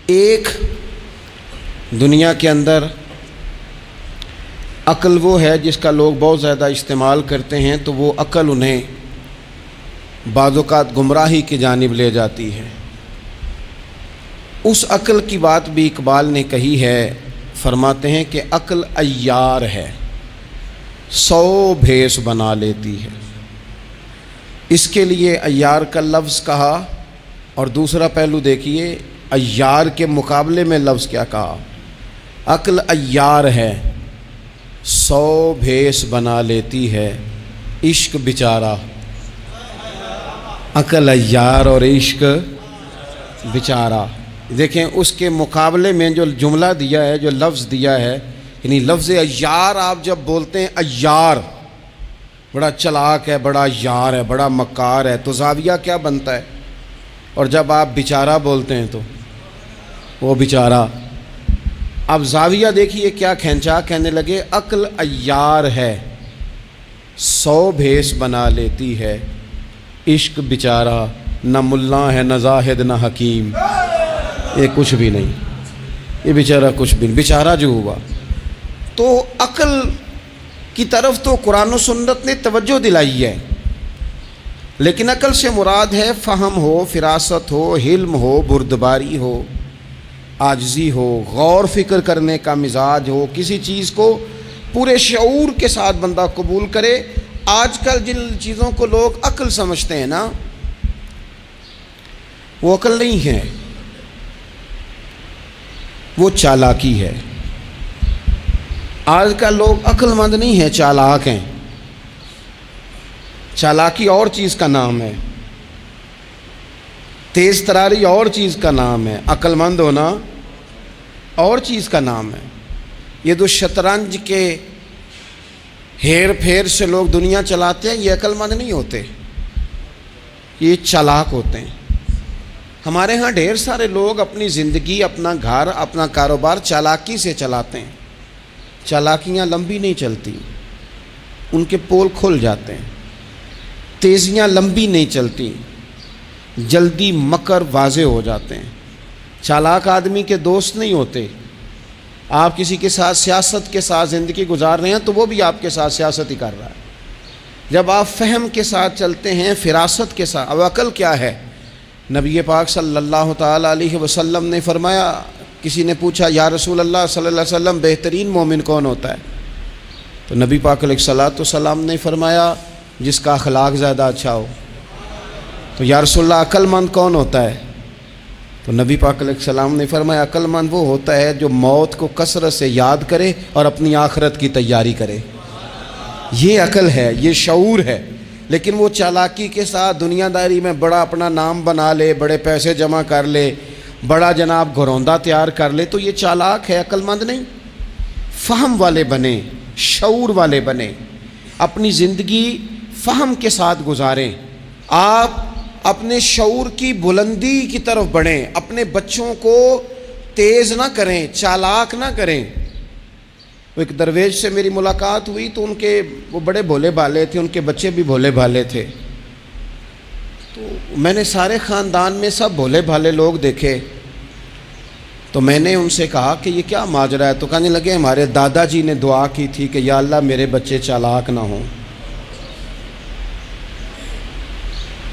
ایک دنیا کے اندر عقل وہ ہے جس کا لوگ بہت زیادہ استعمال کرتے ہیں، تو وہ عقل انہیں بعض اوقات گمراہی کی جانب لے جاتی ہے۔ اس عقل کی بات بھی اقبال نے کہی ہے، فرماتے ہیں کہ عقل عیار ہے، 100 بھیس بنا لیتی ہے۔ اس کے لیے عیار کا لفظ کہا، اور دوسرا پہلو دیکھیے عیار کے مقابلے میں لفظ کیا کہا۔ عقل عیار ہے، 100 بھیس بنا لیتی ہے، عشق بیچارہ۔ عقل عیار اور عشق بیچارہ، دیکھیں اس کے مقابلے میں جو جملہ دیا ہے، جو لفظ دیا ہے، یعنی لفظ عیار آپ جب بولتے ہیں عیار بڑا چلاک ہے، بڑا یار ہے، بڑا مکار ہے، تو زاویہ کیا بنتا ہے؟ اور جب آپ بیچارہ بولتے ہیں تو وہ بیچارہ۔ اب زاویہ دیکھیے کیا کھینچا، کہنے لگے عقل عیار ہے، 100 بھیس بنا لیتی ہے، عشق بیچارہ، نہ ملا ہے نہ زاہد نہ حکیم، یہ کچھ بھی نہیں، یہ بیچارہ کچھ بھی نہیں، بیچارہ جو ہوا۔ تو عقل کی طرف تو قرآن و سنت نے توجہ دلائی ہے، لیکن عقل سے مراد ہے فہم ہو، فراست ہو، حلم ہو، بردباری ہو، عاجزی ہو، غور فکر کرنے کا مزاج ہو، کسی چیز کو پورے شعور کے ساتھ بندہ قبول کرے۔ آج کل جن چیزوں کو لوگ عقل سمجھتے ہیں نا، وہ عقل نہیں ہے، وہ چالاکی ہے۔ آج کل لوگ عقل مند نہیں ہیں، چالاک ہیں۔ چالاکی اور چیز کا نام ہے، تیز تراری اور چیز کا نام ہے، عقل مند ہونا اور چیز کا نام ہے۔ یہ جو شطرنج کے ہیر پھیر سے لوگ دنیا چلاتے ہیں، یہ عقل مند نہیں ہوتے، یہ چالاک ہوتے ہیں۔ ہمارے ہاں ڈھیر سارے لوگ اپنی زندگی، اپنا گھر، اپنا کاروبار چالاکی سے چلاتے ہیں۔ چالاکیاں لمبی نہیں چلتی، ان کے پول کھل جاتے ہیں۔ تیزیاں لمبی نہیں چلتی، جلدی مکر واضح ہو جاتے ہیں۔ چالاک آدمی کے دوست نہیں ہوتے۔ آپ کسی کے ساتھ سیاست کے ساتھ زندگی گزار رہے ہیں تو وہ بھی آپ کے ساتھ سیاست ہی کر رہا ہے۔ جب آپ فہم کے ساتھ چلتے ہیں، فراست کے ساتھ۔ اب عقل کیا ہے؟ نبی پاک صلی اللہ تعالیٰ علیہ وسلم نے فرمایا، کسی نے پوچھا یا رسول اللہ صلی اللہ علیہ وسلم بہترین مومن کون ہوتا ہے؟ تو نبی پاک علیہ السلام نے فرمایا جس کا اخلاق زیادہ اچھا ہو۔ تو یا رسول اللہ عقل مند کون ہوتا ہے؟ تو نبی پاک علیہ السلام نے فرمایا عقل مند وہ ہوتا ہے جو موت کو کثرت سے یاد کرے اور اپنی آخرت کی تیاری کرے۔ یہ عقل ہے، یہ شعور ہے۔ لیکن وہ چالاکی کے ساتھ دنیا داری میں بڑا اپنا نام بنا لے، بڑے پیسے جمع کر لے، بڑا جناب گھروندہ تیار کر لے، تو یہ چالاک ہے، عقل مند نہیں۔ فہم والے بنیں، شعور والے بنیں، اپنی زندگی فہم کے ساتھ گزاریں۔ آپ اپنے شعور کی بلندی کی طرف بڑھیں، اپنے بچوں کو تیز نہ کریں، چالاک نہ کریں۔ ایک درویش سے میری ملاقات ہوئی تو وہ بڑے بھولے بھالے تھے، ان کے بچے بھی بھولے بھالے تھے۔ تو میں نے سارے خاندان میں سب بھولے بھالے لوگ دیکھے، تو میں نے ان سے کہا کہ یہ کیا ماجرا ہے؟ تو کہنے لگے ہمارے دادا جی نے دعا کی تھی کہ یا اللہ میرے بچے چالاک نہ ہوں،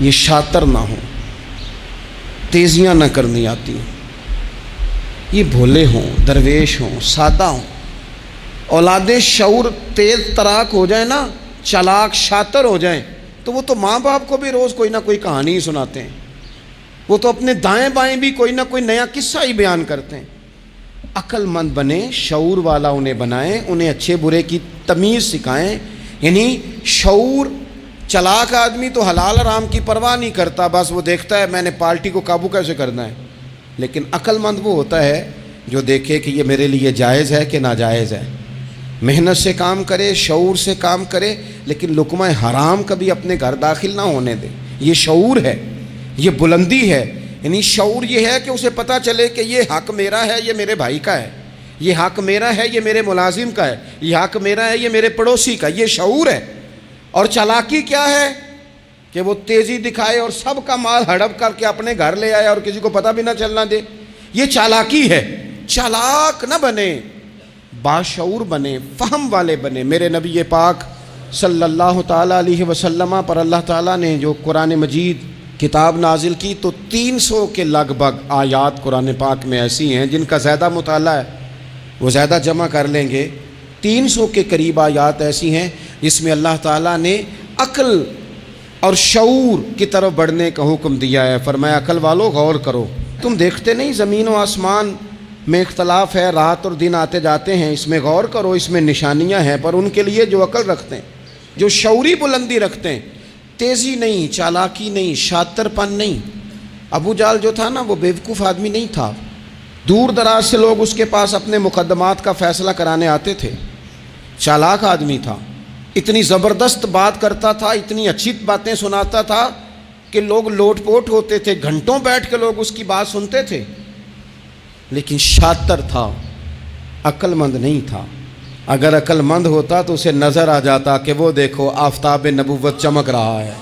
یہ شاطر نہ ہوں، تیزیاں نہ کرنی آتی، یہ بھولے ہوں، درویش ہوں، سادہ ہوں۔ اولاد شعور تیز تراک ہو جائیں نا، چالاک شاطر ہو جائیں، تو وہ تو ماں باپ کو بھی روز کوئی نہ کوئی کہانی ہی سناتے ہیں، وہ تو اپنے دائیں بائیں بھی کوئی نہ کوئی نیا قصہ ہی بیان کرتے ہیں۔ عقل مند بنیں، شعور والا انہیں بنائیں، انہیں اچھے برے کی تمیز سکھائیں۔ یعنی شعور، چلاک آدمی تو حلال حرام کی پرواہ نہیں کرتا، بس وہ دیکھتا ہے میں نے پارٹی کو قابو کیسے کرنا ہے۔ لیکن عقل مند وہ ہوتا ہے جو دیکھے کہ یہ میرے لیے جائز ہے کہ ناجائز ہے، محنت سے کام کرے، شعور سے کام کرے، لیکن لقمہ حرام کبھی اپنے گھر داخل نہ ہونے دے۔ یہ شعور ہے، یہ بلندی ہے۔ یعنی شعور یہ ہے کہ اسے پتہ چلے کہ یہ حق میرا ہے، یہ میرے بھائی کا ہے، یہ حق میرا ہے، یہ میرے ملازم کا ہے، یہ حق میرا ہے، یہ میرے پڑوسی کا۔ یہ شعور ہے۔ اور چالاکی کیا ہے؟ کہ وہ تیزی دکھائے اور سب کا مال ہڑپ کر کے اپنے گھر لے آئے اور کسی کو پتہ بھی نہ چلنا دے۔ یہ چالاکی ہے. چالاک نہ بنے، باشعور بنے، فہم والے بنے. میرے نبی پاک صلی اللہ تعالیٰ علیہ وسلم پر اللہ تعالیٰ نے جو قرآن مجید کتاب نازل کی تو 300 کے لگ بھگ آیات قرآن پاک میں ایسی ہیں جن کا زیادہ مطالعہ ہے وہ زیادہ جمع کر لیں گے. 300 کے قریب آیات ایسی ہیں جس میں اللہ تعالیٰ نے عقل اور شعور کی طرف بڑھنے کا حکم دیا ہے. فرمایا عقل والو غور کرو، تم دیکھتے نہیں زمین و آسمان میں اختلاف ہے، رات اور دن آتے جاتے ہیں، اس میں غور کرو، اس میں نشانیاں ہیں. پر ان کے لیے جو عقل رکھتے ہیں، جو شعوری بلندی رکھتے ہیں، تیزی نہیں، چالاکی نہیں، شاطر پن نہیں. ابو جہل جو تھا نا وہ بیوقوف آدمی نہیں تھا. دور دراز سے لوگ اس کے پاس اپنے مقدمات کا فیصلہ کرانے آتے تھے. چالاک آدمی تھا، اتنی زبردست بات کرتا تھا، اتنی اچھی باتیں سناتا تھا کہ لوگ لوٹ پوٹ ہوتے تھے، گھنٹوں بیٹھ کے لوگ اس کی بات سنتے تھے. لیکن شاطر تھا، عقل مند نہیں تھا. اگر عقل مند ہوتا تو اسے نظر آ جاتا کہ وہ دیکھو آفتاب نبوت چمک رہا ہے،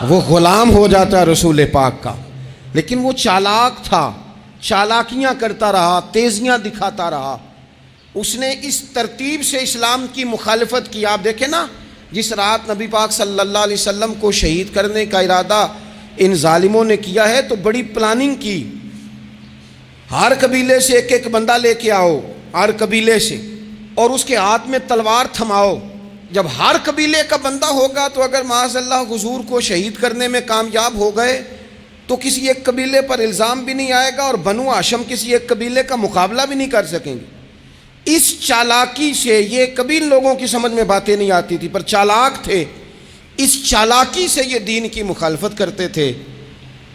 وہ غلام ہو جاتا رسول پاک کا. لیکن وہ چالاک تھا، چالاکیاں کرتا رہا، تیزیاں دکھاتا رہا. اس نے اس ترتیب سے اسلام کی مخالفت کی. آپ دیکھیں نا، جس رات نبی پاک صلی اللہ علیہ وسلم کو شہید کرنے کا ارادہ ان ظالموں نے کیا ہے تو بڑی پلاننگ کی. ہر قبیلے سے ایک ایک بندہ لے کے آؤ، ہر قبیلے سے، اور اس کے ہاتھ میں تلوار تھماؤ. جب ہر قبیلے کا بندہ ہوگا تو اگر معاذ اللہ حضور کو شہید کرنے میں کامیاب ہو گئے تو کسی ایک قبیلے پر الزام بھی نہیں آئے گا اور بنو ہاشم کسی ایک قبیلے کا مقابلہ بھی نہیں کر سکیں گے. اس چالاکی سے، یہ کبھی لوگوں کی سمجھ میں باتیں نہیں آتی تھی پر چالاک تھے، اس چالاکی سے یہ دین کی مخالفت کرتے تھے.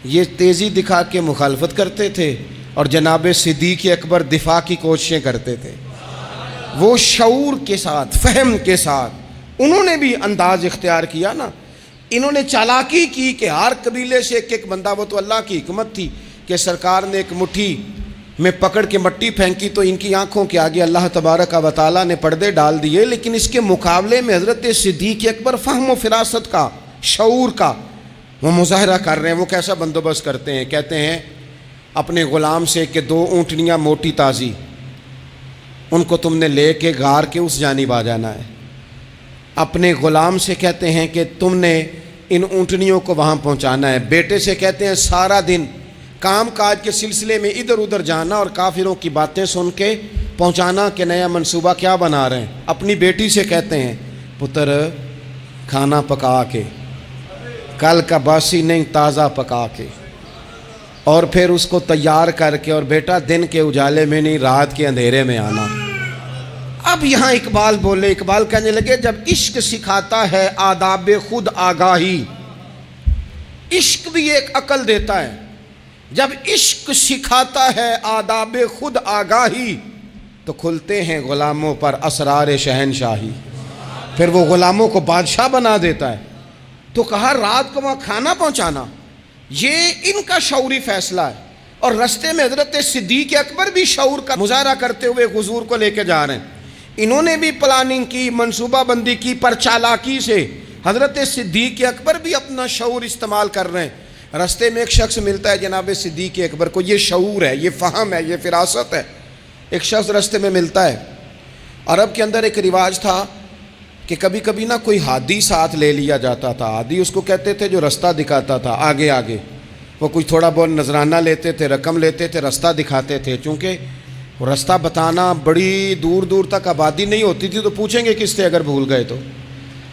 یہ تیزی دکھا کے مخالفت کرتے تھے اور جناب صدیق اکبر دفاع کی کوششیں کرتے تھے. وہ شعور کے ساتھ، فہم کے ساتھ انہوں نے بھی انداز اختیار کیا نا. انہوں نے چالاکی کی کہ ہر قبیلے سے ایک ایک بندہ. وہ تو اللہ کی حکمت تھی کہ سرکار نے ایک مٹھی میں پکڑ کے مٹی پھینکی تو ان کی آنکھوں کے آگے اللہ تبارک و تعالیٰ نے پردے ڈال دیے. لیکن اس کے مقابلے میں حضرت صدیق اکبر فہم و فراست کا، شعور کا وہ مظاہرہ کر رہے ہیں. وہ کیسا بندوبست کرتے ہیں؟ کہتے ہیں اپنے غلام سے کہ 2 اونٹنیاں موٹی تازی، ان کو تم نے لے کے غار کے اس جانب آ جانا ہے. اپنے غلام سے کہتے ہیں کہ تم نے ان اونٹنیوں کو وہاں پہنچانا ہے. بیٹے سے کہتے ہیں سارا دن کام کاج کے سلسلے میں ادھر ادھر جانا اور کافروں کی باتیں سن کے پہنچانا کہ نیا منصوبہ کیا بنا رہے ہیں. اپنی بیٹی سے کہتے ہیں پتر کھانا پکا کے، کل کا باسی نہیں تازہ پکا کے، اور پھر اس کو تیار کر کے، اور بیٹا دن کے اجالے میں نہیں رات کے اندھیرے میں آنا. اب یہاں اقبال بولے، اقبال کہنے لگے جب عشق سکھاتا ہے آداب خود آگاہی، عشق بھی ایک عقل دیتا ہے. جب عشق سکھاتا ہے آداب خود آگاہی تو کھلتے ہیں غلاموں پر اسرار شہنشاہی. پھر وہ غلاموں کو بادشاہ بنا دیتا ہے. تو کہا رات کو وہاں کھانا پہنچانا، یہ ان کا شعوری فیصلہ ہے. اور رستے میں حضرت صدیق اکبر بھی شعور کا مظاہرہ کرتے ہوئے حضور کو لے کے جا رہے ہیں. انہوں نے بھی پلاننگ کی، منصوبہ بندی کی، پر چالاکی سے حضرت صدیق اکبر بھی اپنا شعور استعمال کر رہے ہیں. رستے میں ایک شخص ملتا ہے جناب صدیق اکبر کو. یہ شعور ہے، یہ فہم ہے، یہ فراست ہے. ایک شخص رستے میں ملتا ہے. عرب کے اندر ایک رواج تھا کہ کبھی کبھی نا کوئی ہادی ساتھ لے لیا جاتا تھا. ہادی اس کو کہتے تھے جو رستہ دکھاتا تھا آگے آگے. وہ کچھ تھوڑا بہت نذرانہ لیتے تھے، رقم لیتے تھے، رستہ دکھاتے تھے. چونکہ رستہ بتانا بڑی دور دور تک آبادی نہیں ہوتی تھی تو پوچھیں گے کس سے اگر بھول گئے تو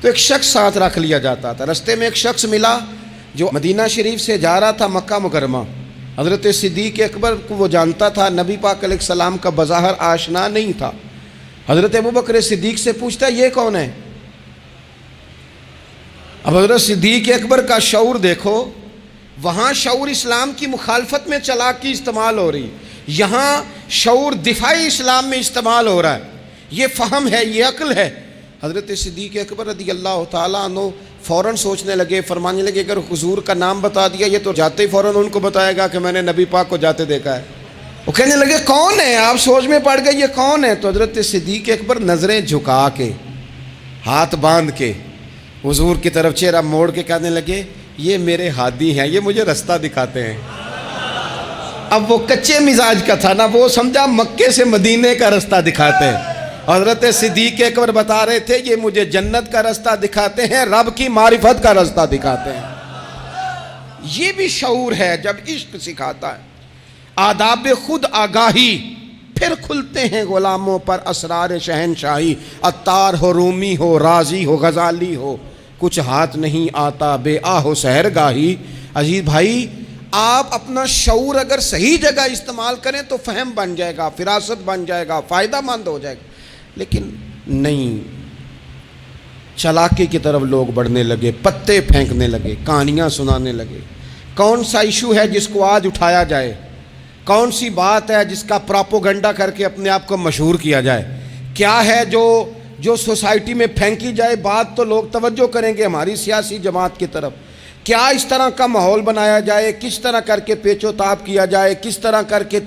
ایک شخص ساتھ رکھ لیا جاتا تھا. رستے میں ایک شخص ملا جو مدینہ شریف سے جا رہا تھا مکہ مکرمہ. حضرت صدیق اکبر کو وہ جانتا تھا، نبی پاک علیہ السلام کا بظاہر آشنا نہیں تھا. حضرت ابوبکر صدیق سے پوچھتا ہے یہ کون ہے؟ اب حضرت صدیق اکبر کا شعور دیکھو، وہاں شعور اسلام کی مخالفت میں چالاکی استعمال ہو رہی، یہاں شعور دفاعی اسلام میں استعمال ہو رہا ہے. یہ فہم ہے، یہ عقل ہے. حضرت صدیق اکبر رضی اللہ تعالیٰ عنہ فوراً سوچنے لگے، فرمانے لگے اگر حضور کا نام بتا دیا یہ تو جاتے ہی فوراً ان کو بتائے گا کہ میں نے نبی پاک کو جاتے دیکھا ہے. وہ کہنے لگے کون ہے؟ آپ سوچ میں پڑ گئے یہ کون ہے؟ تو حضرت صدیق اکبر نظریں جھکا کے، ہاتھ باندھ کے حضور کی طرف چہرہ موڑ کے کہنے لگے یہ میرے ہادی ہیں، یہ مجھے رستہ دکھاتے ہیں. اب وہ کچے مزاج کا تھا نا، وہ سمجھا مکے سے مدینے کا رستہ دکھاتے ہیں۔ حضرت صدیق اکبر بتا رہے تھے یہ مجھے جنت کا رستہ دکھاتے ہیں، رب کی معرفت کا رستہ دکھاتے ہیں۔ یہ بھی شعور ہے جب عشق سکھاتا ہے۔ آداب خود آگاہی، پھر کھلتے ہیں غلاموں پر اسرار شہنشاہی۔ عطار ہو، رومی ہو، رازی ہو، غزالی ہو، کچھ ہاتھ نہیں آتا بے آہ و سحرگاہی۔ عزیز بھائی، آپ اپنا شعور اگر صحیح جگہ استعمال کریں تو فہم بن جائے گا، فراست بن جائے گا، فائدہ مند ہو جائے گا۔ لیکن نہیں، چلاکی کی طرف لوگ بڑھنے لگے، پتے پھینکنے لگے، کہانیاں سنانے لگے۔ کون سا ایشو ہے جس کو آج اٹھایا جائے؟ کون سی بات ہے جس کا پراپوگنڈا کر کے اپنے آپ کو مشہور کیا جائے؟ کیا ہے جو سوسائٹی میں پھینکی جائے بات تو لوگ توجہ کریں گے ہماری سیاسی جماعت کی طرف؟ کیا اس طرح کا ماحول بنایا جائے، کس طرح کر کے پیچ و تاب کیا جائے، کس طرح کر کے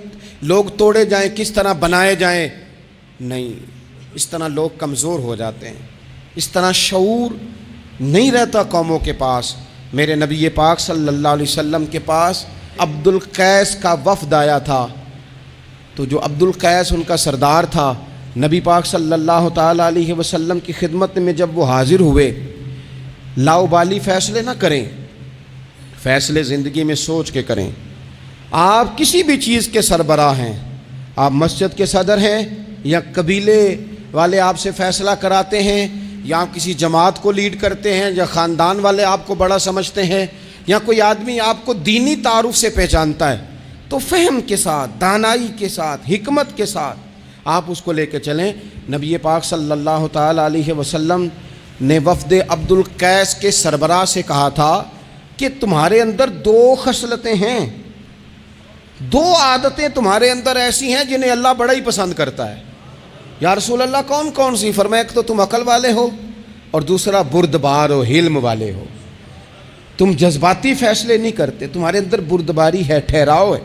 لوگ توڑے جائیں، کس طرح بنائے جائیں؟ نہیں، اس طرح لوگ کمزور ہو جاتے ہیں، اس طرح شعور نہیں رہتا قوموں کے پاس۔ میرے نبی پاک صلی اللہ علیہ وسلم کے پاس عبد القیس کا وفد آیا تھا، تو جو عبد القیس ان کا سردار تھا، نبی پاک صلی اللہ تعالیٰ علیہ وسلم کی خدمت میں جب وہ حاضر ہوئے، لاؤبالی فیصلے نہ کریں، فیصلے زندگی میں سوچ کے کریں۔ آپ کسی بھی چیز کے سربراہ ہیں، آپ مسجد کے صدر ہیں یا قبیلے والے آپ سے فیصلہ کراتے ہیں، یا آپ کسی جماعت کو لیڈ کرتے ہیں، یا خاندان والے آپ کو بڑا سمجھتے ہیں، یا کوئی آدمی آپ کو دینی تعارف سے پہچانتا ہے، تو فہم کے ساتھ، دانائی کے ساتھ، حکمت کے ساتھ آپ اس کو لے کے چلیں۔ نبی پاک صلی اللہ تعالیٰ علیہ وسلم نے وفد عبد القیس کے سربراہ سے کہا تھا کہ تمہارے اندر دو خصلتیں ہیں، دو عادتیں تمہارے اندر ایسی ہیں جنہیں اللہ بڑا ہی پسند کرتا ہے۔ یا رسول اللہ کون کون سی؟ فرمایا کہ تو تم عقل والے ہو، اور دوسرا بردبار و حلم والے ہو، تم جذباتی فیصلے نہیں کرتے، تمہارے اندر بردباری ہے، ٹھہراؤ ہے۔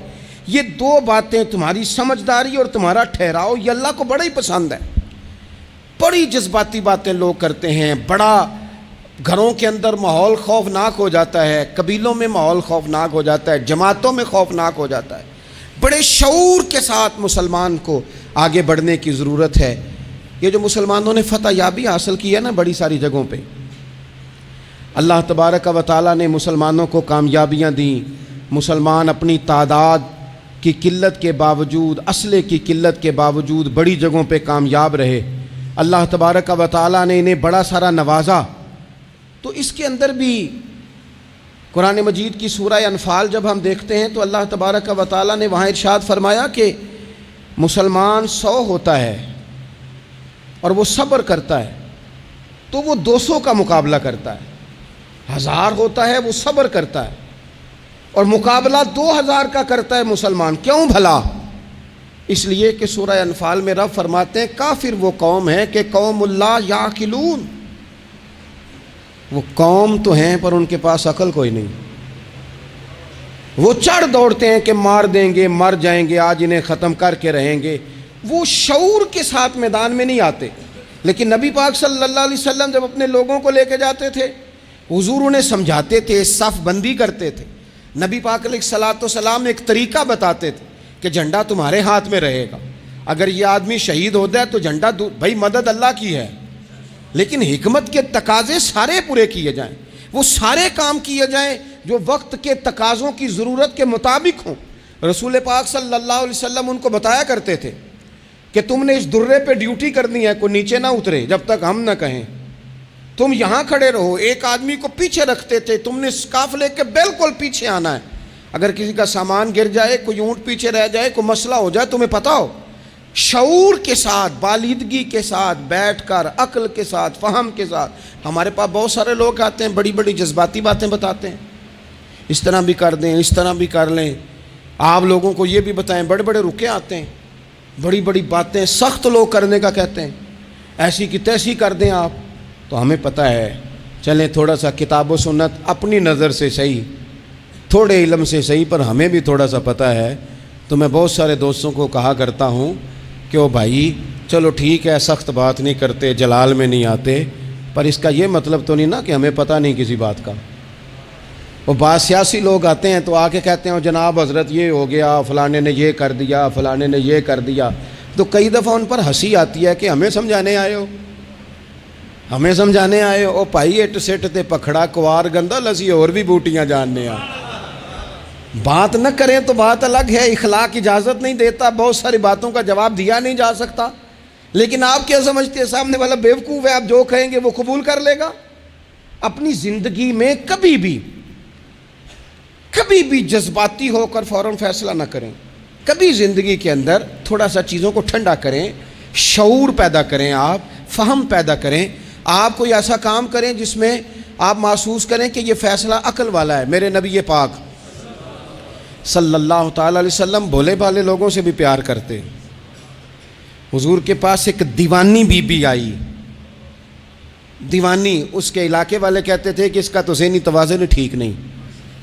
یہ دو باتیں، تمہاری سمجھداری اور تمہارا ٹھہراؤ، یہ اللہ کو بڑا ہی پسند ہے۔ بڑی جذباتی باتیں لوگ کرتے ہیں، بڑا گھروں کے اندر ماحول خوفناک ہو جاتا ہے، قبیلوں میں ماحول خوفناک ہو جاتا ہے، جماعتوں میں خوفناک ہو جاتا ہے۔ بڑے شعور کے ساتھ مسلمان کو آگے بڑھنے کی ضرورت ہے۔ یہ جو مسلمانوں نے فتح یابی حاصل کی ہے نا بڑی ساری جگہوں پہ، اللہ تبارک و تعالیٰ نے مسلمانوں کو کامیابیاں دیں۔ مسلمان اپنی تعداد کی قلت کے باوجود، اسلحے کی قلت کے باوجود بڑی جگہوں پہ کامیاب رہے۔ اللہ تبارک و تعالیٰ نے انہیں بڑا سارا نوازا۔ تو اس کے اندر بھی قرآن مجید کی سورہ انفال جب ہم دیکھتے ہیں تو اللہ تبارک و تعالیٰ نے وہاں ارشاد فرمایا کہ مسلمان 100 ہوتا ہے اور وہ صبر کرتا ہے تو وہ 200 کا مقابلہ کرتا ہے، 1000 ہوتا ہے وہ صبر کرتا ہے اور مقابلہ 2000 کا کرتا ہے مسلمان۔ کیوں بھلا؟ اس لیے کہ سورہ انفال میں رب فرماتے ہیں کافر وہ قوم ہے کہ قوم اللہ یعقلون، وہ قوم تو ہیں پر ان کے پاس عقل کوئی نہیں، وہ چڑھ دوڑتے ہیں کہ مار دیں گے، مر جائیں گے، آج انہیں ختم کر کے رہیں گے، وہ شعور کے ساتھ میدان میں نہیں آتے۔ لیکن نبی پاک صلی اللہ علیہ وسلم جب اپنے لوگوں کو لے کے جاتے تھے، حضور انہیں سمجھاتے تھے، صف بندی کرتے تھے، نبی پاک علیہ الصلوۃ والسلام ایک طریقہ بتاتے تھے کہ جھنڈا تمہارے ہاتھ میں رہے گا، اگر یہ آدمی شہید ہو جائے تو جھنڈا بھائی مدد اللہ کی ہے، لیکن حکمت کے تقاضے سارے پورے کیے جائیں، وہ سارے کام کیے جائیں جو وقت کے تقاضوں کی ضرورت کے مطابق ہوں۔ رسول پاک صلی اللہ علیہ وسلم ان کو بتایا کرتے تھے کہ تم نے اس درے پہ ڈیوٹی کرنی ہے، کوئی نیچے نہ اترے جب تک ہم نہ کہیں، تم یہاں کھڑے رہو۔ ایک آدمی کو پیچھے رکھتے تھے، تم نے اسکارف لے کے بالکل پیچھے آنا ہے، اگر کسی کا سامان گر جائے، کوئی اونٹ پیچھے رہ جائے، کوئی مسئلہ ہو جائے، تمہیں پتہ ہو۔ شعور کے ساتھ، بالیدگی کے ساتھ بیٹھ کر، عقل کے ساتھ، فہم کے ساتھ۔ ہمارے پاس بہت سارے لوگ آتے ہیں، بڑی بڑی جذباتی باتیں بتاتے ہیں، اس طرح بھی کر دیں، اس طرح بھی کر لیں، آپ لوگوں کو یہ بھی بتائیں، بڑے بڑے رکے آتے ہیں، بڑی بڑی باتیں سخت لوگ کرنے کا کہتے ہیں، ایسی کی تیسی کر دیں آپ۔ تو ہمیں پتہ ہے، چلیں تھوڑا سا کتاب و سنت اپنی نظر سے صحیح، تھوڑے علم سے صحیح، پر ہمیں بھی تھوڑا سا پتہ ہے۔ تو میں بہت سارے دوستوں کو کہا کرتا ہوں کہ او بھائی چلو ٹھیک ہے، سخت بات نہیں کرتے، جلال میں نہیں آتے، پر اس کا یہ مطلب تو نہیں نا کہ ہمیں پتہ نہیں کسی بات کا۔ وہ بعض سیاسی لوگ آتے ہیں تو آ کے کہتے ہیں جناب حضرت یہ ہو گیا، فلانے نے یہ کر دیا، فلانے نے یہ کر دیا، تو کئی دفعہ ان پر ہنسی آتی ہے کہ ہمیں سمجھانے آئے ہو، ہمیں سمجھانے آئے ہو۔ او بھائی اٹ سٹ تے پکھڑا کوار گندا لسی اور بھی بوٹیاں جاننے آ، بات نہ کریں تو بات الگ ہے، اخلاق اجازت نہیں دیتا، بہت ساری باتوں کا جواب دیا نہیں جا سکتا، لیکن آپ کیا سمجھتے ہیں سامنے والا بیوقوف ہے، آپ جو کہیں گے وہ قبول کر لے گا؟ اپنی زندگی میں کبھی بھی جذباتی ہو کر فوراً فیصلہ نہ کریں، کبھی زندگی کے اندر تھوڑا سا چیزوں کو ٹھنڈا کریں، شعور پیدا کریں، آپ فہم پیدا کریں، آپ کوئی ایسا کام کریں جس میں آپ محسوس کریں کہ یہ فیصلہ عقل والا ہے۔ میرے نبی پاک صلی اللہ تعالیٰ علیہ وسلم بھولے بھالے لوگوں سے بھی پیار کرتے۔ حضور کے پاس ایک دیوانی بی بی آئی، دیوانی، اس کے علاقے والے کہتے تھے کہ اس کا تو ذہنی توازن ٹھیک نہیں،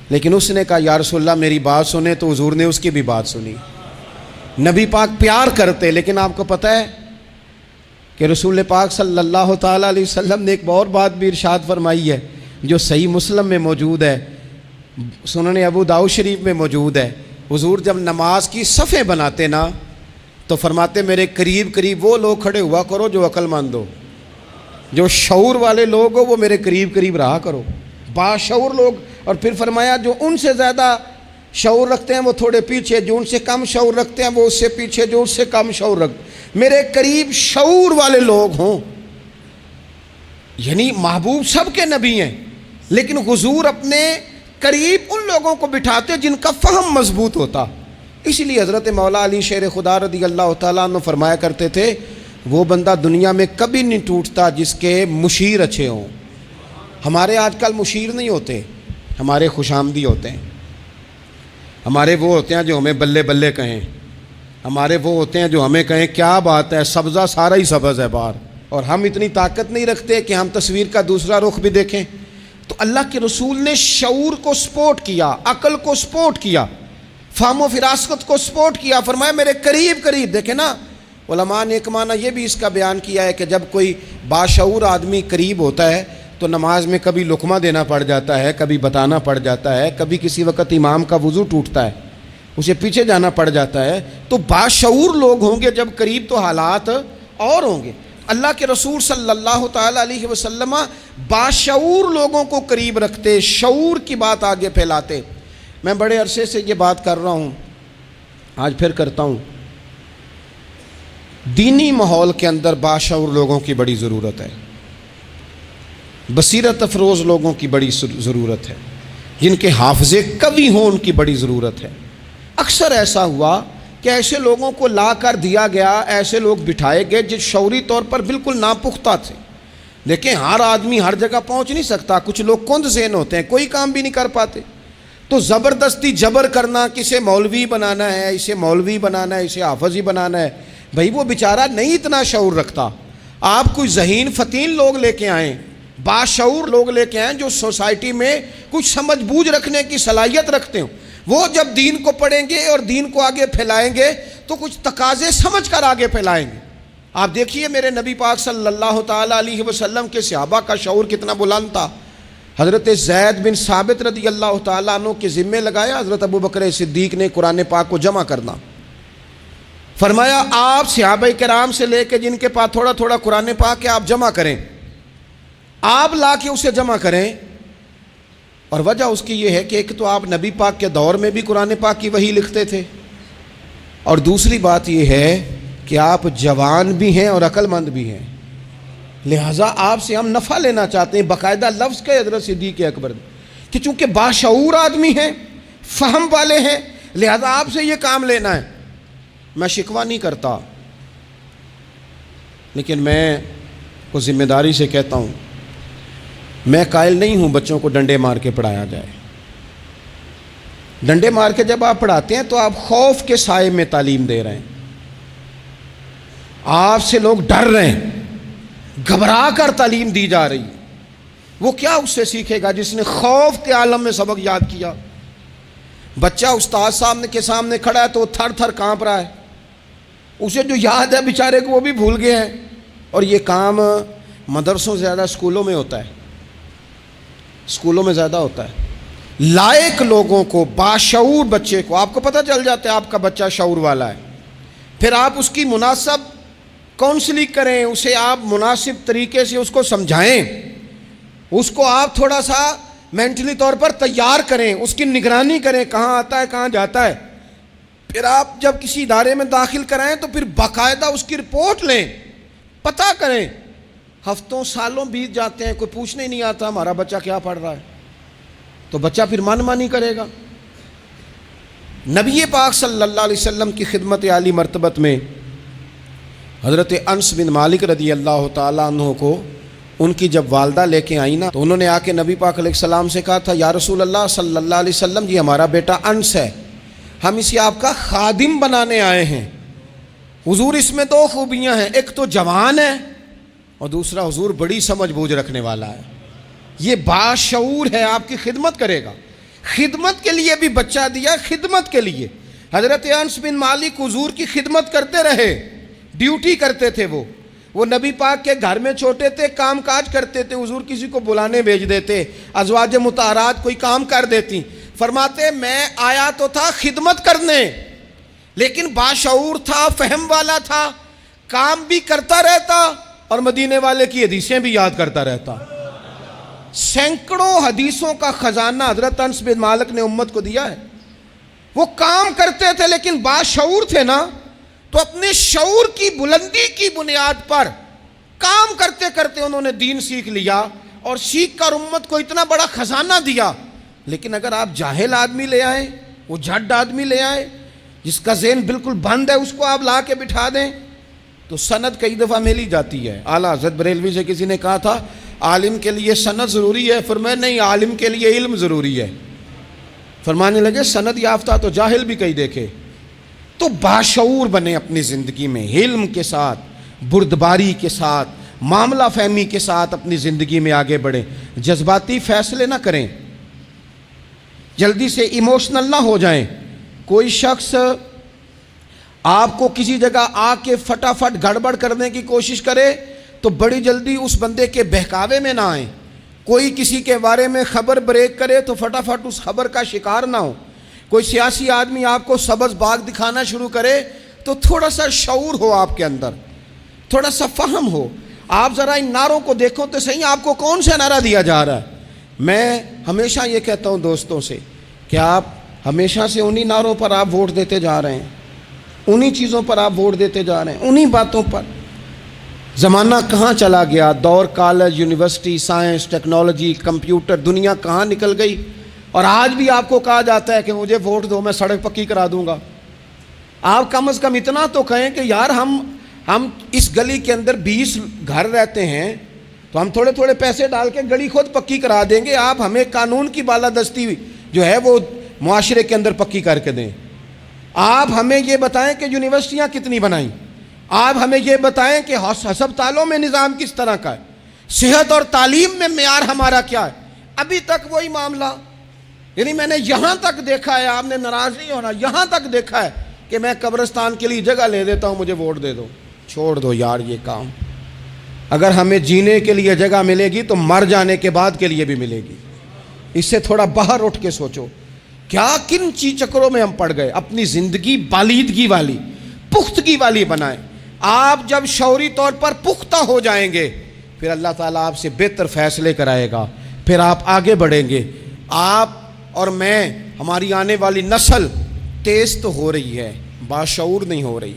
لیکن اس نے کہا یا رسول اللہ میری بات سنیں، تو حضور نے اس کی بھی بات سنی۔ نبی پاک پیار کرتے، لیکن آپ کو پتہ ہے کہ رسول پاک صلی اللہ تعالیٰ علیہ وسلم نے ایک اور بات بھی ارشاد فرمائی ہے جو صحیح مسلم میں موجود ہے، سنن ابو داؤد شریف میں موجود ہے۔ حضور جب نماز کی صفیں بناتے نا تو فرماتے میرے قریب وہ لوگ کھڑے ہوا کرو جو عقل مند ہو، جو شعور والے لوگ ہو وہ میرے قریب رہا کرو، باشعور لوگ۔ اور پھر فرمایا جو ان سے زیادہ شعور رکھتے ہیں وہ تھوڑے پیچھے، جو ان سے کم شعور رکھتے ہیں وہ اس سے پیچھے، جو اس سے کم شعور رکھتے، میرے قریب شعور والے لوگ ہوں۔ یعنی محبوب سب کے نبی ہیں، لیکن حضور اپنے قریب ان لوگوں کو بٹھاتے جن کا فہم مضبوط ہوتا۔ اسی لیے حضرت مولا علی شیر خدا رضی اللہ تعالیٰ عنہ فرمایا کرتے تھے وہ بندہ دنیا میں کبھی نہیں ٹوٹتا جس کے مشیر اچھے ہوں۔ ہمارے آج کل مشیر نہیں ہوتے، ہمارے خوش آمدی ہوتے ہیں، ہمارے وہ ہوتے ہیں جو ہمیں بلے بلے کہیں، ہمارے وہ ہوتے ہیں جو ہمیں کہیں کیا بات ہے سبزہ سارا ہی سبز ہے باہر، اور ہم اتنی طاقت نہیں رکھتے کہ ہم تصویر کا دوسرا رخ بھی دیکھیں۔ تو اللہ کے رسول نے شعور کو سپورٹ کیا، عقل کو سپورٹ کیا، فہم و فراست کو سپورٹ کیا، فرمایا میرے قریب دیکھیں نا۔ علماء نے ایک معنی یہ بھی اس کا بیان کیا ہے کہ جب کوئی باشعور آدمی قریب ہوتا ہے تو نماز میں کبھی لقمہ دینا پڑ جاتا ہے، کبھی بتانا پڑ جاتا ہے، کبھی کسی وقت امام کا وضو ٹوٹتا ہے اسے پیچھے جانا پڑ جاتا ہے، تو باشعور لوگ ہوں گے جب قریب تو حالات اور ہوں گے۔ اللہ کے رسول صلی اللہ تعالیٰ علیہ وسلم باشعور لوگوں کو قریب رکھتے، شعور کی بات آگے پھیلاتے۔ میں بڑے عرصے سے یہ بات کر رہا ہوں، آج پھر کرتا ہوں، دینی ماحول کے اندر باشعور لوگوں کی بڑی ضرورت ہے، بصیرت افروز لوگوں کی بڑی ضرورت ہے، جن کے حافظے قوی ہوں ان کی بڑی ضرورت ہے۔ اکثر ایسا ہوا کہ ایسے لوگوں کو لا کر دیا گیا، ایسے لوگ بٹھائے گئے جو شعوری طور پر بالکل ناپختہ تھے۔ دیکھیں ہر آدمی ہر جگہ پہنچ نہیں سکتا، کچھ لوگ کند ذہن ہوتے ہیں، کوئی کام بھی نہیں کر پاتے، تو زبردستی جبر کرنا، کسے مولوی بنانا ہے، اسے مولوی بنانا ہے، اسے حافظ ہی بنانا ہے، بھائی وہ بیچارہ نہیں اتنا شعور رکھتا۔ آپ کوئی ذہین فتین لوگ لے کے آئیں، باشعور لوگ لے کے آئیں جو سوسائٹی میں کچھ سمجھ بوجھ رکھنے کی صلاحیت رکھتے ہوں، وہ جب دین کو پڑھیں گے اور دین کو آگے پھیلائیں گے تو کچھ تقاضے سمجھ کر آگے پھیلائیں گے۔ آپ دیکھیے میرے نبی پاک صلی اللہ تعالیٰ علیہ وسلم کے صحابہ کا شعور کتنا بلند تھا۔ حضرت زید بن ثابت رضی اللہ تعالیٰ عنہ کے ذمے لگایا حضرت ابو بکر صدیق نے قرآن پاک کو جمع کرنا، فرمایا آپ صحابہ کرام سے لے کے جن کے پاس تھوڑا تھوڑا قرآن پاک ہے آپ جمع کریں، آپ لا کے اسے جمع کریں۔ اور وجہ اس کی یہ ہے کہ ایک تو آپ نبی پاک کے دور میں بھی قرآن پاک کی وحی لکھتے تھے، اور دوسری بات یہ ہے کہ آپ جوان بھی ہیں اور عقل مند بھی ہیں، لہٰذا آپ سے ہم نفع لینا چاہتے ہیں۔ باقاعدہ لفظ کے حضرت صدیق اکبر کہ چونکہ باشعور آدمی ہیں، فہم والے ہیں، لہٰذا آپ سے یہ کام لینا ہے۔ میں شکوہ نہیں کرتا، لیکن میں کو ذمہ داری سے کہتا ہوں، میں قائل نہیں ہوں بچوں کو ڈنڈے مار کے پڑھایا جائے۔ ڈنڈے مار کے جب آپ پڑھاتے ہیں تو آپ خوف کے سائے میں تعلیم دے رہے ہیں، آپ سے لوگ ڈر رہے ہیں، گھبرا کر تعلیم دی جا رہی۔ وہ کیا اس سے سیکھے گا جس نے خوف کے عالم میں سبق یاد کیا؟ بچہ استاد کے سامنے کھڑا ہے تو وہ تھر تھر کانپ رہا ہے، اسے جو یاد ہے بیچارے کو وہ بھی بھول گئے ہیں۔ اور یہ کام مدرسوں سے زیادہ اسکولوں میں ہوتا ہے، اسکولوں میں زیادہ ہوتا ہے۔ لائق لوگوں کو، باشعور بچے کو آپ کو پتہ چل جاتا ہے آپ کا بچہ شعور والا ہے، پھر آپ اس کی مناسب کاؤنسلنگ کریں، اسے آپ مناسب طریقے سے اس کو سمجھائیں، اس کو آپ تھوڑا سا مینٹلی طور پر تیار کریں، اس کی نگرانی کریں کہاں آتا ہے کہاں جاتا ہے۔ پھر آپ جب کسی ادارے میں داخل کرائیں تو پھر باقاعدہ اس کی رپورٹ لیں، پتہ کریں۔ ہفتوں سالوں بیت جاتے ہیں، کوئی پوچھنے نہیں آتا ہمارا بچہ کیا پڑھ رہا ہے، تو بچہ پھر من مانی کرے گا۔ نبی پاک صلی اللہ علیہ وسلم کی خدمت عالی مرتبت میں حضرت انس بن مالک رضی اللہ تعالیٰ عنہ کو ان کی جب والدہ لے کے آئیں نا تو انہوں نے آ کے نبی پاک علیہ السلام سے کہا تھا، یا رسول اللہ صلی اللہ علیہ وسلم، یہ ہمارا بیٹا انس ہے، ہم اسے آپ کا خادم بنانے آئے ہیں۔ حضور اس میں دو خوبیاں ہیں، ایک تو جوان ہے اور دوسرا حضور بڑی سمجھ بوجھ رکھنے والا ہے، یہ باشعور ہے، آپ کی خدمت کرے گا۔ خدمت کے لیے بھی بچہ دیا، خدمت کے لیے۔ حضرت انس بن مالک حضور کی خدمت کرتے رہے، ڈیوٹی کرتے تھے، وہ نبی پاک کے گھر میں چھوٹے تھے، کام کاج کرتے تھے، حضور کسی کو بلانے بھیج دیتے، ازواج مطہرات کوئی کام کر دیتی، فرماتے میں آیا تو تھا خدمت کرنے، لیکن باشعور تھا، فہم والا تھا، کام بھی کرتا رہتا اور مدینے والے کی حدیثیں بھی یاد کرتا رہتا۔ سینکڑوں حدیثوں کا خزانہ حضرت انس بن مالک نے امت کو دیا ہے۔ وہ کام کرتے تھے لیکن باشعور تھے نا، تو اپنے شعور کی بلندی کی بنیاد پر کام کرتے کرتے انہوں نے دین سیکھ لیا اور سیکھ کر امت کو اتنا بڑا خزانہ دیا۔ لیکن اگر آپ جاہل آدمی لے آئیں، وہ جھڈ آدمی لے آئیں جس کا ذہن بالکل بند ہے، اس کو آپ لا کے بٹھا دیں تو سند کئی دفعہ مل ہی جاتی ہے۔ اعلیٰ حضرت بریلوی سے کسی نے کہا تھا عالم کے لیے سند ضروری ہے، فرمایا نہیں، عالم کے لیے علم ضروری ہے۔ فرمانے لگے سند یافتہ تو جاہل بھی کئی دیکھے۔ تو باشعور بنے اپنی زندگی میں، علم کے ساتھ، بردباری کے ساتھ، معاملہ فہمی کے ساتھ اپنی زندگی میں آگے بڑھیں، جذباتی فیصلے نہ کریں، جلدی سے ایموشنل نہ ہو جائیں۔ کوئی شخص آپ کو کسی جگہ آ کے فٹافٹ گڑبڑ کرنے کی کوشش کرے تو بڑی جلدی اس بندے کے بہکاوے میں نہ آئیں۔ کوئی کسی کے بارے میں خبر بریک کرے تو فٹافٹ اس خبر کا شکار نہ ہو۔ کوئی سیاسی آدمی آپ کو سبز باغ دکھانا شروع کرے تو تھوڑا سا شعور ہو آپ کے اندر، تھوڑا سا فہم ہو۔ آپ ذرا ان نعروں کو دیکھو تو صحیح، آپ کو کون سا نعرہ دیا جا رہا ہے۔ میں ہمیشہ یہ کہتا ہوں دوستوں سے کہ آپ ہمیشہ سے انہی نعروں پر آپ ووٹ دیتے جا رہے ہیں، انہی چیزوں پر آپ ووٹ دیتے جا رہے ہیں، انہی باتوں پر۔ زمانہ کہاں چلا گیا، دور college, university, science, technology, computer, دنیا کہاں نکل گئی، اور آج بھی آپ کو کہا جاتا ہے کہ مجھے ووٹ دو، میں سڑک پکی کرا دوں گا۔ آپ کم از کم اتنا تو کہیں کہ یار ہم اس گلی کے اندر 20 گھر رہتے ہیں تو ہم تھوڑے تھوڑے پیسے ڈال کے گلی خود پکی کرا دیں گے، آپ ہمیں قانون کی بالادستی جو ہے وہ معاشرے کے اندر پکی کر کے دیں۔ آپ ہمیں یہ بتائیں کہ یونیورسٹیاں کتنی بنائیں، آپ ہمیں یہ بتائیں کہ ہسپتالوں میں نظام کس طرح کا ہے، صحت اور تعلیم میں معیار ہمارا کیا ہے۔ ابھی تک وہی معاملہ، یعنی میں نے یہاں تک دیکھا ہے، آپ نے ناراض نہیں ہونا، یہاں تک دیکھا ہے کہ میں قبرستان کے لیے جگہ لے دیتا ہوں، مجھے ووٹ دے دو۔ چھوڑ دو یار یہ کام، اگر ہمیں جینے کے لیے جگہ ملے گی تو مر جانے کے بعد کے لیے بھی ملے گی۔ اس سے تھوڑا باہر اٹھ کے سوچو، کیا کن چکروں میں ہم پڑ گئے۔ اپنی زندگی بالیدگی والی، پختگی والی بنائیں۔ آپ جب شعوری طور پر پختہ ہو جائیں گے پھر اللہ تعالیٰ آپ سے بہتر فیصلے کرائے گا، پھر آپ آگے بڑھیں گے۔ آپ اور میں، ہماری آنے والی نسل تیز تو ہو رہی ہے، باشعور نہیں ہو رہی۔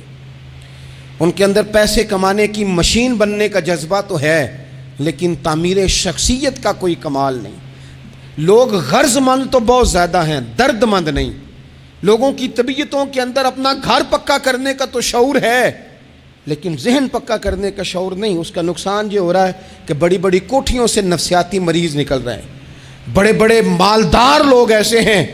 ان کے اندر پیسے کمانے کی مشین بننے کا جذبہ تو ہے لیکن تعمیر شخصیت کا کوئی کمال نہیں۔ لوگ غرض مند تو بہت زیادہ ہیں، درد مند نہیں۔ لوگوں کی طبیعتوں کے اندر اپنا گھر پکا کرنے کا تو شعور ہے لیکن ذہن پکا کرنے کا شعور نہیں۔ اس کا نقصان یہ ہو رہا ہے کہ بڑی بڑی کوٹھیوں سے نفسیاتی مریض نکل رہے ہیں۔ بڑے بڑے مالدار لوگ ایسے ہیں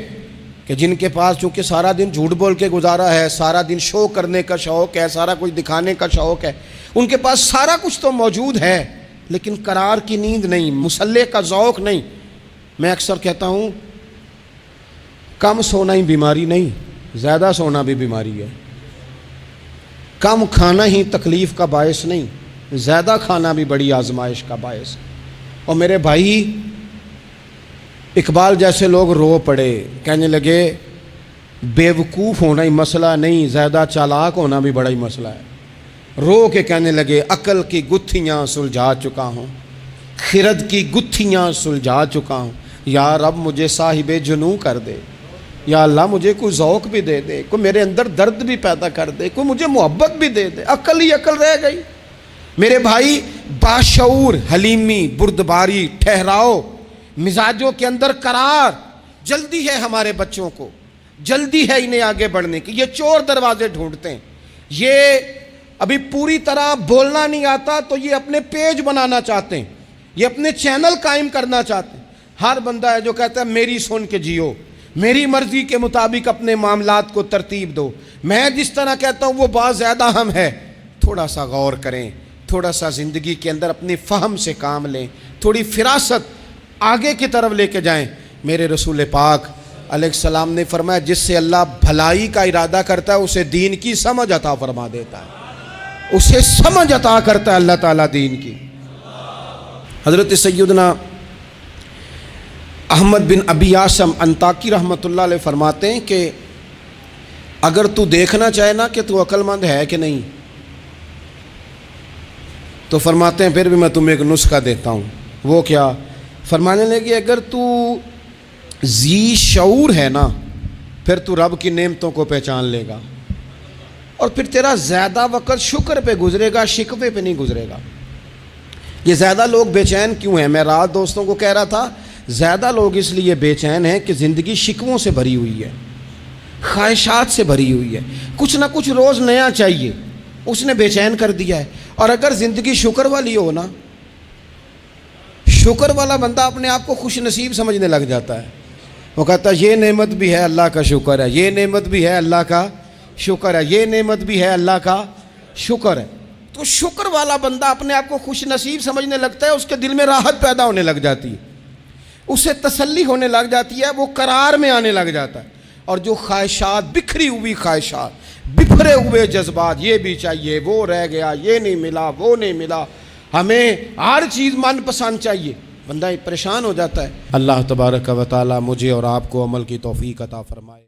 کہ جن کے پاس چونکہ سارا دن جھوٹ بول کے گزارا ہے، سارا دن شو کرنے کا شوق ہے، سارا کچھ دکھانے کا شوق ہے، ان کے پاس سارا کچھ تو موجود ہے لیکن قرار کی نیند نہیں، مسلح کا ذوق نہیں۔ میں اکثر کہتا ہوں کم سونا ہی بیماری نہیں، زیادہ سونا بھی بیماری ہے۔ کم کھانا ہی تکلیف کا باعث نہیں، زیادہ کھانا بھی بڑی آزمائش کا باعث۔ اور میرے بھائی، اقبال جیسے لوگ رو پڑے، کہنے لگے بیوقوف ہونا ہی مسئلہ نہیں، زیادہ چالاک ہونا بھی بڑا ہی مسئلہ ہے۔ رو کے کہنے لگے عقل کی گتھیاں سلجھا چکا ہوں، خرد کی گتھیاں سلجھا چکا ہوں، یا رب مجھے صاحب جنوں کر دے، یا اللہ مجھے کوئی ذوق بھی دے دے، کوئی میرے اندر درد بھی پیدا کر دے، کوئی مجھے محبت بھی دے دے، عقل ہی عقل رہ گئی۔ میرے بھائی باشعور، حلیمی، بردباری، ٹھہراؤ، مزاجوں کے اندر قرار، جلدی ہے ہمارے بچوں کو، جلدی ہے انہیں آگے بڑھنے کی، یہ چور دروازے ڈھونڈتے ہیں، یہ ابھی پوری طرح بولنا نہیں آتا تو یہ اپنے پیج بنانا چاہتے ہیں، یہ اپنے چینل قائم کرنا چاہتے ہیں۔ ہر بندہ ہے جو کہتا ہے میری سن کے جیو، میری مرضی کے مطابق اپنے معاملات کو ترتیب دو، میں جس طرح کہتا ہوں وہ بات زیادہ اہم ہے۔ تھوڑا سا غور کریں، تھوڑا سا زندگی کے اندر اپنی فہم سے کام لیں، تھوڑی فراست آگے کی طرف لے کے جائیں۔ میرے رسول پاک علیہ السلام نے فرمایا جس سے اللہ بھلائی کا ارادہ کرتا ہے اسے دین کی سمجھ عطا فرما دیتا ہے، اسے سمجھ عطا کرتا ہے اللہ تعالیٰ دین کی۔ حضرت سیدنا احمد بن ابی عاصم انطاکی رحمۃ اللہ علیہ فرماتے ہیں کہ اگر تو دیکھنا چاہے نا کہ تو عقل مند ہے کہ نہیں، تو فرماتے ہیں پھر بھی میں تمہیں ایک نسخہ دیتا ہوں۔ وہ کیا؟ فرمانے لگے اگر تو ذی شعور ہے نا پھر تو رب کی نعمتوں کو پہچان لے گا، اور پھر تیرا زیادہ وقت شکر پہ گزرے گا، شکوے پہ نہیں گزرے گا۔ یہ زیادہ لوگ بے چین کیوں ہیں؟ میں رات دوستوں کو کہہ رہا تھا زیادہ لوگ اس لیے بے چین ہیں کہ زندگی شکووں سے بھری ہوئی ہے، خواہشات سے بھری ہوئی ہے، کچھ نہ کچھ روز نیا چاہیے، اس نے بے چین کر دیا ہے۔ اور اگر زندگی شکر والی ہو نا، شکر والا بندہ اپنے آپ کو خوش نصیب سمجھنے لگ جاتا ہے، وہ کہتا ہے یہ نعمت بھی ہے اللہ کا شکر ہے، یہ نعمت بھی ہے اللہ کا شکر ہے، یہ نعمت بھی ہے اللہ کا شکر ہے۔ تو شکر والا بندہ اپنے آپ کو خوش نصیب سمجھنے لگتا ہے، اس کے دل میں راحت پیدا ہونے لگ جاتی ہے، اسے تسلی ہونے لگ جاتی ہے، وہ قرار میں آنے لگ جاتا ہے۔ اور جو خواہشات، بکھری ہوئی خواہشات، بکھرے ہوئے جذبات، یہ بھی چاہیے، وہ رہ گیا، یہ نہیں ملا، وہ نہیں ملا، ہمیں ہر چیز من پسند چاہیے، بندہ پریشان ہو جاتا ہے۔ اللہ تبارک و تعالی مجھے اور آپ کو عمل کی توفیق عطا فرمائے۔